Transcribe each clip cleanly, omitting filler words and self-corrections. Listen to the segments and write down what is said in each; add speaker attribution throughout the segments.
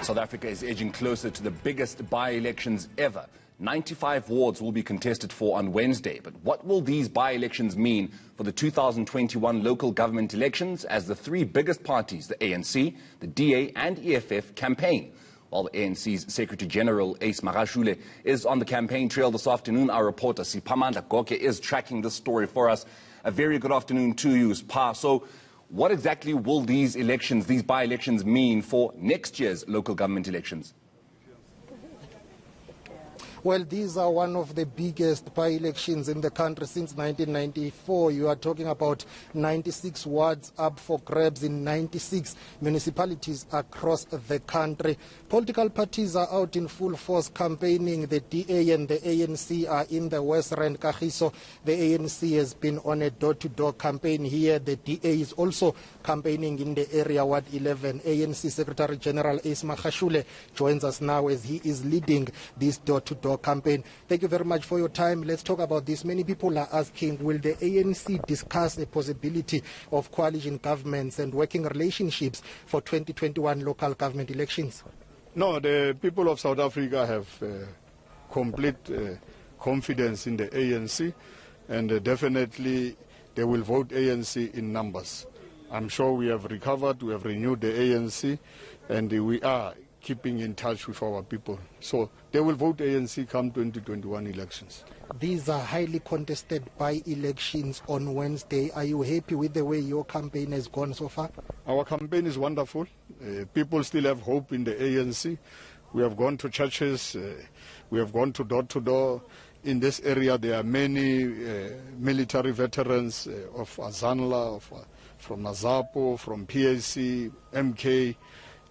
Speaker 1: South Africa is edging closer to the biggest by-elections ever. 95 wards will be contested for on Wednesday. But what will these by-elections mean for the 2021 local government elections as the three biggest parties, the ANC, the DA and EFF, campaign? While the ANC's Secretary General Ace Magashule is on the campaign trail this afternoon, our reporter Siphamandla Goge is tracking this story for us. A very good afternoon to you, Pa. So what exactly will these elections, these by-elections, mean for next year's local government elections?
Speaker 2: Well, these are one of the biggest by-elections in the country since 1994. You are talking about 96 wards up for grabs in 96 municipalities across the country. Political parties are out in full force campaigning. The DA and the ANC are in the West Rand Kagiso. The ANC has been on a door-to-door campaign here. The DA is also campaigning in the area Ward 11. ANC Secretary General Ace Magashule joins us now as he is leading this door-to-door campaign. Thank you very much for your time. Let's talk about this. Many people are asking, will the ANC discuss the possibility of coalition governments and working relationships for 2021 local government elections?
Speaker 3: No, the people of South Africa have complete confidence in the ANC, and definitely they will vote ANC in numbers. I'm sure we have recovered, we have renewed the ANC, and we are keeping in touch with our people. So they will vote ANC come 2021 elections.
Speaker 2: These are highly contested by-elections on Wednesday. Are you happy with the way your campaign has gone so far?
Speaker 3: Our campaign is wonderful. People still have hope in the ANC. We have gone to churches, we have gone to door. In this area there are many military veterans of Azanla, from Nazapo, from PAC, MK.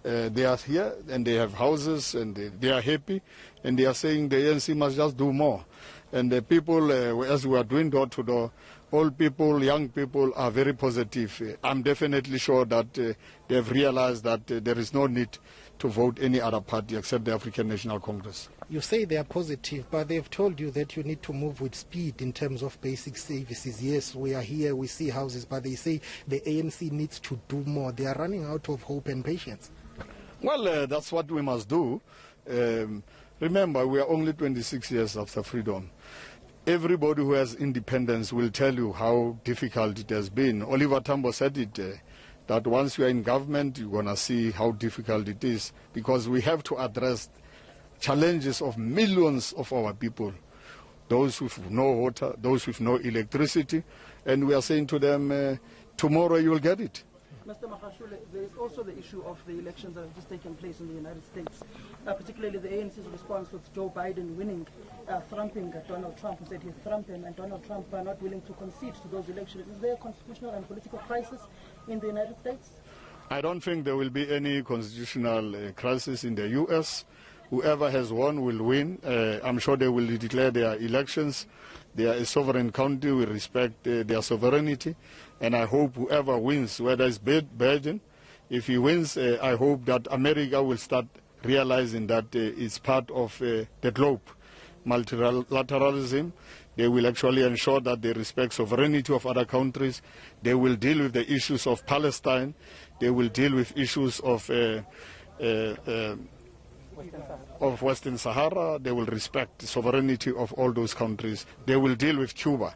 Speaker 3: They are here and they have houses and they are happy, and they are saying the ANC must just do more. And the people, as we are doing door to door, old people, young people are very positive. I'm definitely sure that they have realized that there is no need to vote any other party except the African National Congress.
Speaker 2: You say they are positive, but they've told you that you need to move with speed in terms of basic services. Yes, we are here, we see houses, but they say the ANC needs to do more. They are running out of hope and patience.
Speaker 3: Well, that's what we must do. Remember, we are only 26 years after freedom. Everybody who has independence will tell you how difficult it has been. Oliver Tambo said it, that once you are in government, you're going to see how difficult it is, because we have to address challenges of millions of our people, those with no water, those with no electricity, and we are saying to them, tomorrow you will get it.
Speaker 4: Mr. Magashule, there is also the issue of the elections that have just taken place in the United States, particularly the ANC's response with Joe Biden winning, thumping Donald Trump, who said he thumped him, and Donald Trump are not willing to concede to those elections. Is there a constitutional and political crisis in the United States?
Speaker 3: I don't think there will be any constitutional crisis in the U.S. Whoever has won will win. I'm sure they will declare their elections. They are a sovereign country. We respect their sovereignty. And I hope whoever wins, whether it's Biden, if he wins, I hope that America will start realizing that it's part of the globe. Multilateralism, they will actually ensure that they respect sovereignty of other countries. They will deal with the issues of Palestine. They will deal with issues of Western Sahara. They will respect the sovereignty of all those countries. They will deal with Cuba,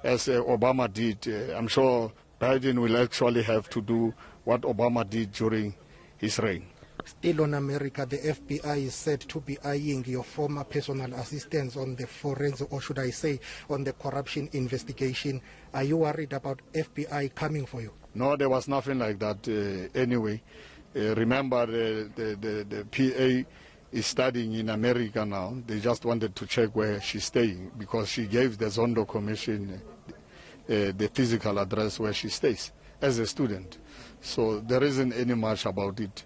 Speaker 3: as Obama did. I'm sure Biden will actually have to do what Obama did during his reign.
Speaker 2: Still on America, the FBI is said to be eyeing your former personal assistants on the forensic, or should I say, on the corruption investigation. Are you worried about FBI coming for you?
Speaker 3: No, there was nothing like that anyway. Remember, the PA is studying in America now. They just wanted to check where she's staying, because she gave the Zondo Commission the physical address where she stays as a student. So there isn't any much about it.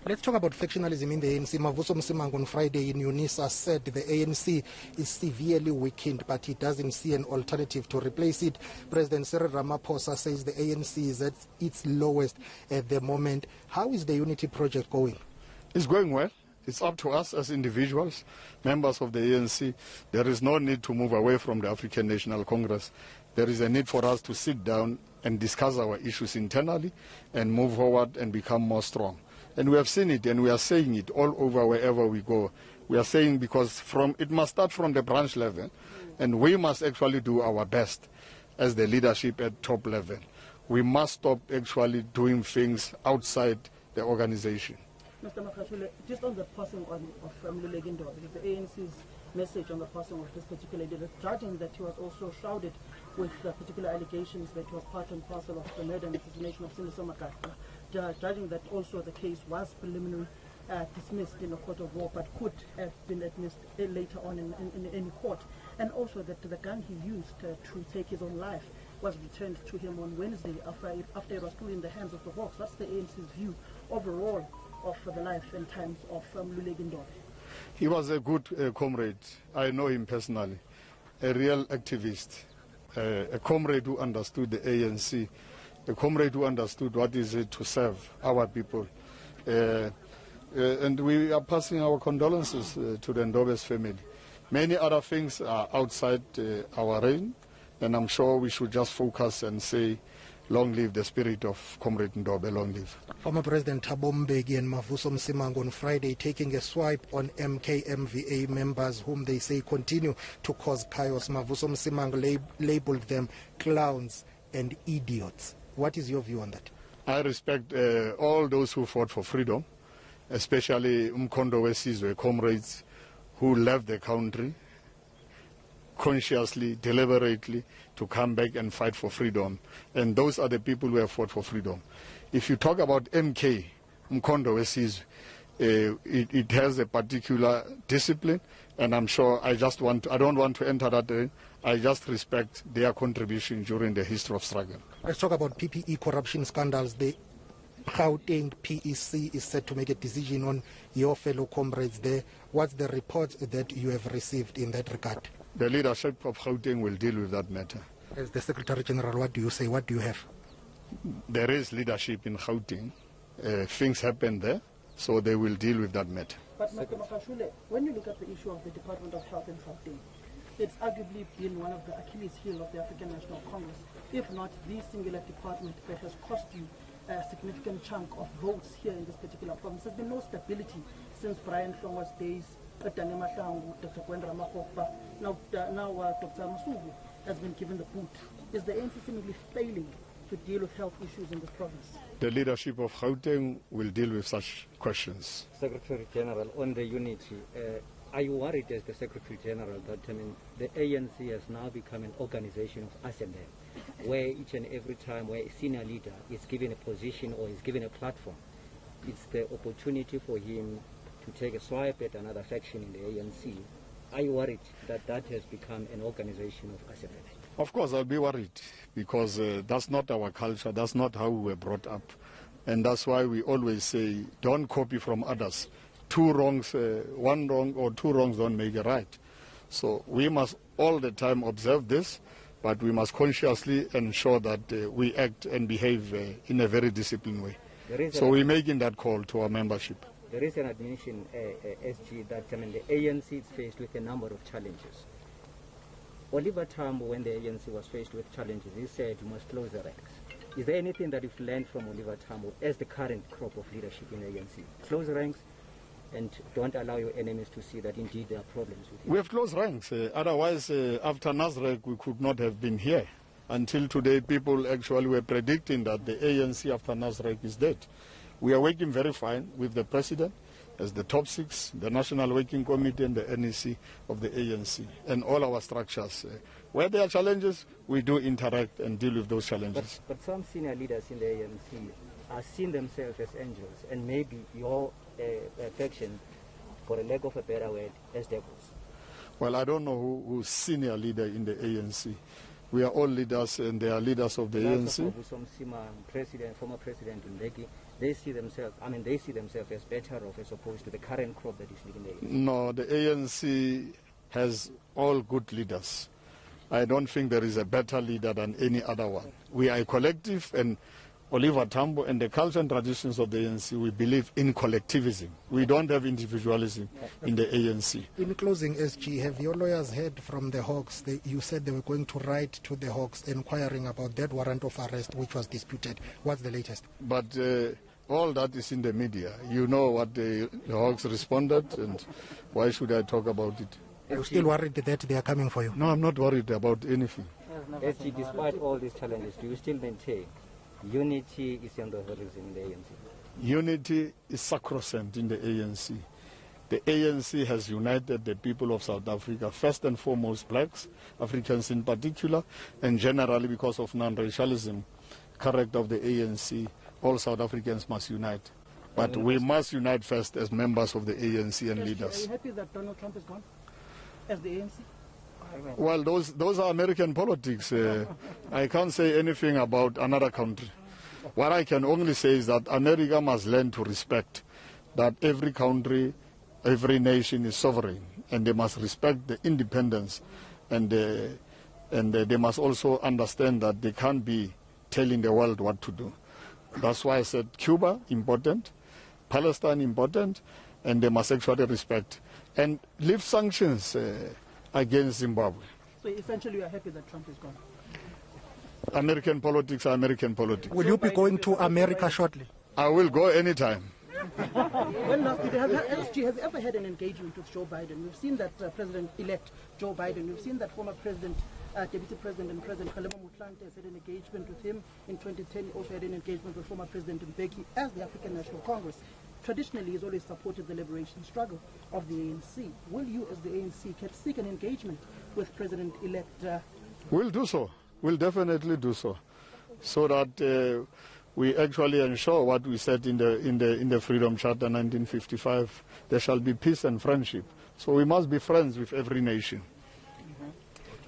Speaker 2: Let's talk about factionalism in the ANC. Mavuso Msimang on Friday in UNISA said the ANC is severely weakened, but he doesn't see an alternative to replace it. President Cyril Ramaphosa says the ANC is at its lowest at the moment. How is the Unity Project going?
Speaker 3: It's going well. It's up to us as individuals, members of the ANC. There is no need to move away from the African National Congress. There is a need for us to sit down and discuss our issues internally and move forward and become more strong. And we have seen it, and we are saying it all over wherever we go. We are saying because it must start from the branch level, and we must actually do our best as the leadership at top level. We must stop actually doing things outside the organization.
Speaker 4: Mr. Magashule, just on the passing of Mluleki Ndobe, the ANC's message on the passing of this particular leader, judging that he was also shrouded with particular allegations that he was part and parcel of the murder and assassination of Siphamandla Goge, judging that also the case was preliminarily dismissed in a court of law, but could have been dismissed later on in court, and also that the gun he used to take his own life was returned to him on Wednesday after it was still in the hands of the Hawks. That's the ANC's view overall of the life and times of Mluleki Ndobe.
Speaker 3: He was a good comrade. I know him personally, a real activist, a comrade who understood the ANC, a comrade who understood what is it to serve our people. And we are passing our condolences to the Ndobe's family. Many other things are outside our reign, and I'm sure we should just focus and say, long live the spirit of Comrade Ndobe, long live.
Speaker 2: Former President Thabo Mbeki and Mavuso Msimang on Friday taking a swipe on MK-MVA members whom they say continue to cause chaos. Mavuso Msimang labeled them clowns and idiots. What is your view on that?
Speaker 3: I respect all those who fought for freedom, especially Umkhondo Wesizwe comrades who left the country consciously, deliberately, to come back and fight for freedom. And those are the people who have fought for freedom. If you talk about MK, Umkhondo Wesizwe, it has a particular discipline, and I'm sure I don't want to enter that in. I just respect their contribution during the history of struggle.
Speaker 2: Let's talk about PPE corruption scandals. The Gauteng PEC is set to make a decision on your fellow comrades there. What's the report that you have received in that regard?
Speaker 3: The leadership of Gauteng will deal with that matter.
Speaker 2: As the Secretary General, what do you say? What do you have?
Speaker 3: There is leadership in Gauteng. Things happen there, so they will deal with that matter.
Speaker 4: But Mr. Magashule, when you look at the issue of the Department of Health in Gauteng, it's arguably been one of the Achilles heel of the African National Congress, if not the singular department that has cost you a significant chunk of votes here in this particular province. There's been no stability since Brian Hlongwa's days, Dr. Kwendra Makokba, now Dr. Masubu has been given the boot. Is the ANC seemingly failing to deal with health issues in this province?
Speaker 3: The leadership of Gauteng will deal with such questions.
Speaker 5: Secretary General, on the unity, are you worried as the Secretary General that the ANC has now become an organization of us and them, where each and every time where a senior leader is given a position or is given a platform, it's the opportunity for him to take a swipe at another faction in the ANC? Are you worried that that has become an organization of us and them?
Speaker 3: Of course, I'll be worried because that's not our culture, that's not how we were brought up. And that's why we always say, don't copy from others. Two wrongs, one wrong or two wrongs don't make a right. So we must all the time observe this, but we must consciously ensure that we act and behave in a very disciplined way. So we're making that call to our membership.
Speaker 5: There is an admission, SG, that the ANC is faced with a number of challenges. Oliver Tambo, when the ANC was faced with challenges, he said you must close the ranks. Is there anything that you've learned from Oliver Tambo as the current crop of leadership in the ANC? Close the ranks and don't allow your enemies to see that indeed there are problems with you.
Speaker 3: We have closed ranks. Otherwise, after Nasrec, we could not have been here. Until today, people actually were predicting that the ANC after Nasrec is dead. We are working very fine with the President as the top six, the National Working Committee and the NEC of the ANC, and all our structures. Where there are challenges, we do interact and deal with those challenges.
Speaker 5: But some senior leaders in the ANC are seeing themselves as angels, and maybe your faction, for a lack of a better word, as devils.
Speaker 3: Well, I don't know who's senior leader in the ANC. We are all leaders, and they are leaders of the ANC.
Speaker 5: Former President Mbeki, they see themselves as better off as opposed to the current crop that is leading the ANC.
Speaker 3: No, the ANC has all good leaders. I don't think there is a better leader than any other one. We are a collective, and Oliver Tambo and the culture and traditions of the ANC, we believe in collectivism. We don't have individualism in the ANC.
Speaker 2: In closing, SG, have your lawyers heard from the Hawks? You said they were going to write to the Hawks inquiring about that warrant of arrest which was disputed. What's the latest?
Speaker 3: But All that is in the media. You know what the Hawks responded, and why should I talk about it?
Speaker 2: You're still worried that they are coming for you?
Speaker 3: No, I'm not worried about anything.
Speaker 5: Actually, despite all these challenges, do you still maintain unity is on the horizon in the ANC?
Speaker 3: Unity is sacrosanct in the ANC. The ANC has united the people of South Africa, first and foremost blacks, Africans in particular, and generally because of non-racialism, character of the ANC, all South Africans must unite. But we must unite first as members of the ANC and
Speaker 4: Are
Speaker 3: leaders.
Speaker 4: you happy that Donald Trump is gone as the ANC?
Speaker 3: Well, those are American politics. I can't say anything about another country. What I can only say is that America must learn to respect that every country, every nation is sovereign, and they must respect the independence, and they must also understand that they can't be telling the world what to do. That's why I said Cuba, important, Palestine, important, and they must actually respect and lift sanctions against Zimbabwe.
Speaker 4: So essentially you are happy that Trump is gone?
Speaker 3: American politics are American politics.
Speaker 2: Will you be going to America shortly?
Speaker 3: I will go anytime.
Speaker 4: One last thing, have you ever had an engagement with Joe Biden? We've seen that President-elect Joe Biden. We've seen that former President, Deputy President and President Kgalema Motlanthe has had an engagement with him. In 2010, he also had an engagement with former President Mbeki as the African National Congress. Traditionally, he's always supported the liberation struggle of the ANC. Will you, as the ANC, seek an engagement with President-elect?
Speaker 3: We'll do so. We'll definitely do so, so that we actually ensure what we said in the Freedom Charter 1955. There shall be peace and friendship. So we must be friends with every nation.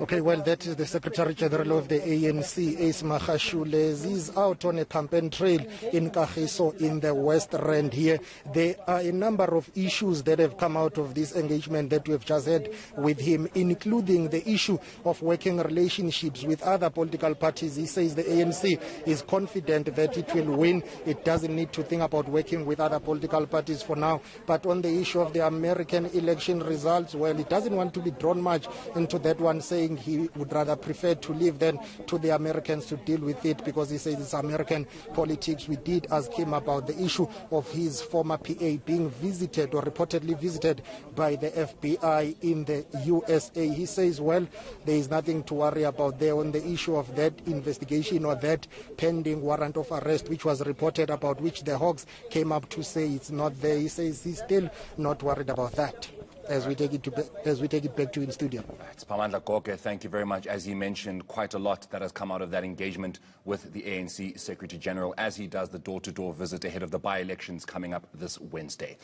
Speaker 2: Okay, well, that is the Secretary General of the ANC, Ace Magashule. He's out on a campaign trail in Kagiso in the West Rand here. There are a number of issues that have come out of this engagement that we have just had with him, including the issue of working relationships with other political parties. He says the ANC is confident that it will win. It doesn't need to think about working with other political parties for now. But on the issue of the American election results, well, he doesn't want to be drawn much into that one, saying he would rather prefer to leave than to the Americans to deal with it, because he says it's American politics. We did ask him about the issue of his former PA being visited or reportedly visited by the FBI in the USA. He says, well, there is nothing to worry about there on the issue of that investigation or that pending warrant of arrest, which was reported about, which the Hawks came up to say it's not there. He says he's still not worried about that. As we take it back to in studio.
Speaker 1: Siphamandla Goge, thank you very much. As he mentioned, quite a lot that has come out of that engagement with the ANC Secretary General as he does the door-to-door visit ahead of the by-elections coming up this Wednesday.